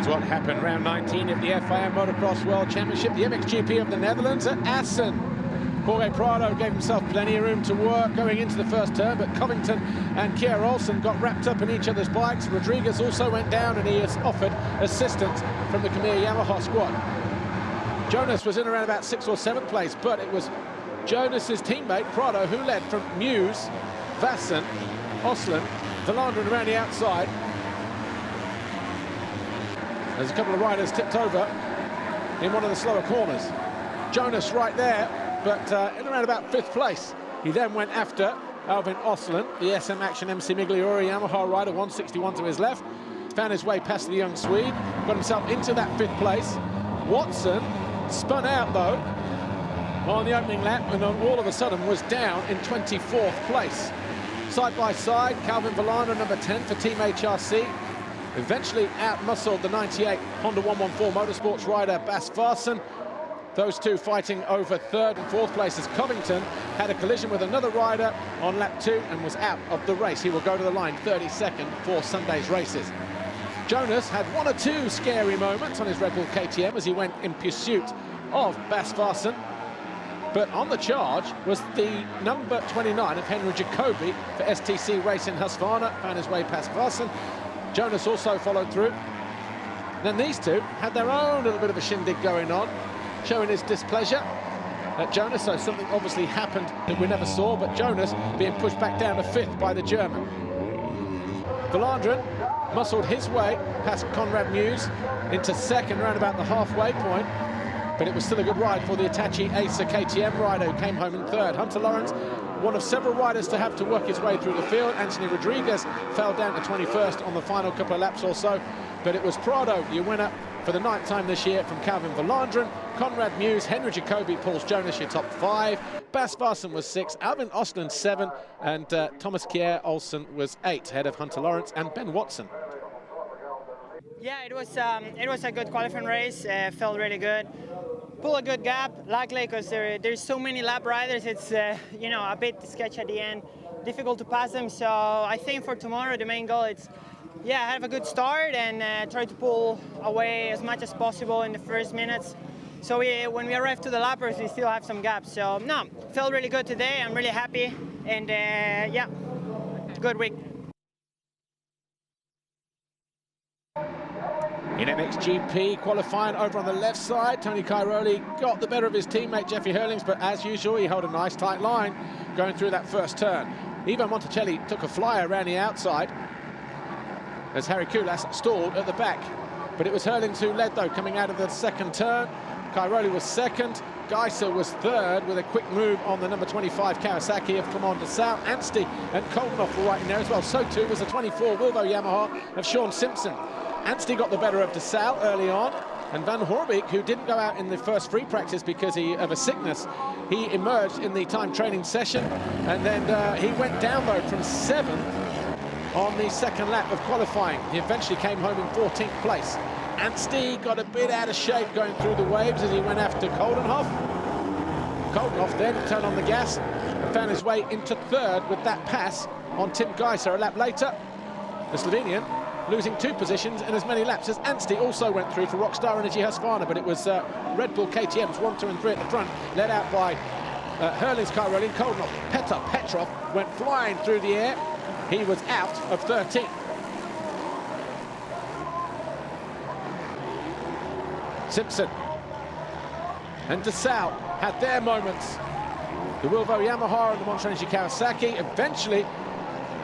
Here's what happened round 19 of the FIM Motocross World Championship, the MXGP of the Netherlands at Assen. Jorge Prado gave himself plenty of room to work going into the first turn, but Covington and Kier Olsen got wrapped up in each other's bikes. Rodriguez also went down, and he has offered assistance from the Khmer Yamaha squad. Jonas was in around about 6th or 7th place, but it was Jonas's teammate Prado who led from Mews, Vassen, Osland, Valandren around the outside. There's a couple of riders tipped over in one of the slower corners. Jonas right there, but in around about 5th place. He then went after Alvin Osland, the SM Action MC Migliori Yamaha rider, 161 to his left. Found his way past the young Swede, got himself into that 5th place. Watson spun out though on the opening lap, and all of a sudden was down in 24th place. Side by side, Calvin Valandren, number 10 for Team HRC. Eventually out-muscled the 98 Honda 114 Motorsports rider Bas Varsen. Those two fighting over 3rd and 4th places. Covington had a collision with another rider on lap 2 and was out of the race. He will go to the line 32nd for Sunday's races. Jonas had 1 or 2 scary moments on his Red Bull KTM as he went in pursuit of Bas Varsen. But on the charge was the number 29 of Henry Jacobi for STC Racing Husqvarna, found his way past Varsen. Jonas also followed through. Then these two had their own little bit of a shindig going on, showing his displeasure at Jonas. So something obviously happened that we never saw, but Jonas being pushed back down to 5th by the German. Valandren muscled his way past Conrad Mews into 2nd round about the halfway point, but it was still a good ride for the Hitachi Acer KTM rider who came home in 3rd. Hunter Lawrence, one of several riders to have to work his way through the field. Anthony Rodriguez fell down to 21st on the final couple of laps or so, but it was Prado, your winner for the 9th time this year from Calvin Valandren. Conrad Mews, Henry Jacobi, Pauls Jonas, your top 5. Bas Varsen was 6, Alvin Osland 7, and Thomas Kier Olsen was 8, ahead of Hunter Lawrence and Ben Watson. Yeah, it was a good qualifying race. Felt really good. Pull a good gap, luckily, because there's so many lap riders. It's you know, a bit sketchy at the end, difficult to pass them. So I think for tomorrow the main goal is, yeah, have a good start and try to pull away as much as possible in the first minutes. So when we arrive to the lappers, we still have some gaps. So no, felt really good today. I'm really happy, and yeah, good week. In MXGP qualifying over on the left side, Tony Cairoli got the better of his teammate Jeffy Hurlings, but as usual he held a nice tight line going through that first turn. Ivan Monticelli took a flyer around the outside as Harry Kulas stalled at the back, but it was Hurlings who led though coming out of the 2nd turn. Cairoli was 2nd, Geiser was 3rd with a quick move on the number 25 Kawasaki of Clement de Sal. Anstey and Koldenhoff were right in there as well. So too was the 24 Wilvo Yamaha of Sean Simpson. Anstey got the better of de Sal early on, and Van Horbeek, who didn't go out in the first free practice because of a sickness, he emerged in the time training session, and then he went down though from 7th on the 2nd lap of qualifying. He eventually came home in 14th place. Anstey got a bit out of shape going through the waves as he went after Koldenhoff. Koldenhoff then turned on the gas and found his way into 3rd with that pass on Tim Geiser a lap later. The Slovenian losing 2 positions in as many laps as Anstey also went through for Rockstar Energy Husqvarna, but it was Red Bull KTM's 1, 2 and 3 at the front, led out by Hurlings, Cairoli and Koldenhoff. Petrov went flying through the air. He was out of 13th. Simpson and de Sal had their moments. The Wilvo Yamaha and the Monster Energy Kawasaki. Eventually,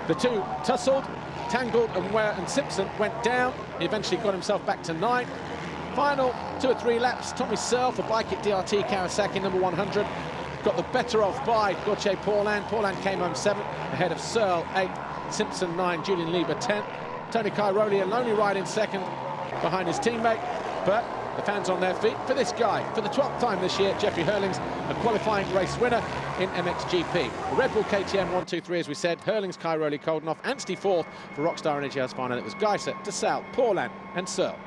the two tussled, tangled, and Simpson went down. He eventually got himself back to 9th. Final 2 or 3 laps, Tommy Searle for Bike It DRT Kawasaki, number 100. Got the better of by Gauthier Paulin. Paulin came home 7th, ahead of Searle 8th, Simpson 9, Julian Lieber 10th. Tony Cairoli, a lonely ride in 2nd behind his teammate, but the fans on their feet for this guy. For the 12th time this year, Jeffrey Hurlings, a qualifying race winner in MXGP. The Red Bull KTM 1, 2, 3, as we said. Hurlings, Cairoli, Koldenhoff, Anstey 4th for Rockstar Energy Husqvarna. It was Geiser, de Sal, Paulin and Searle.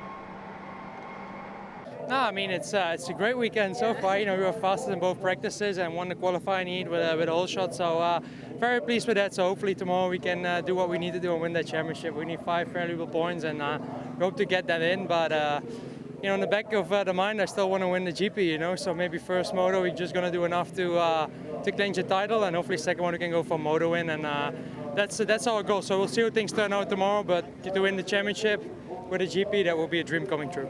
No, I mean it's a great weekend so far. You know, we were fastest in both practices and won the qualifying heat with a whole shot. So very pleased with that. So hopefully tomorrow we can do what we need to do and win that championship. We need 5 valuable points, and we hope to get that in. But you know, in the back of the mind, I still want to win the GP. You know, so maybe first moto we're just gonna do enough to clinch the title, and hopefully second one we can go for moto win, and that's our goal. So we'll see how things turn out tomorrow. But to win the championship with a GP, that will be a dream coming true.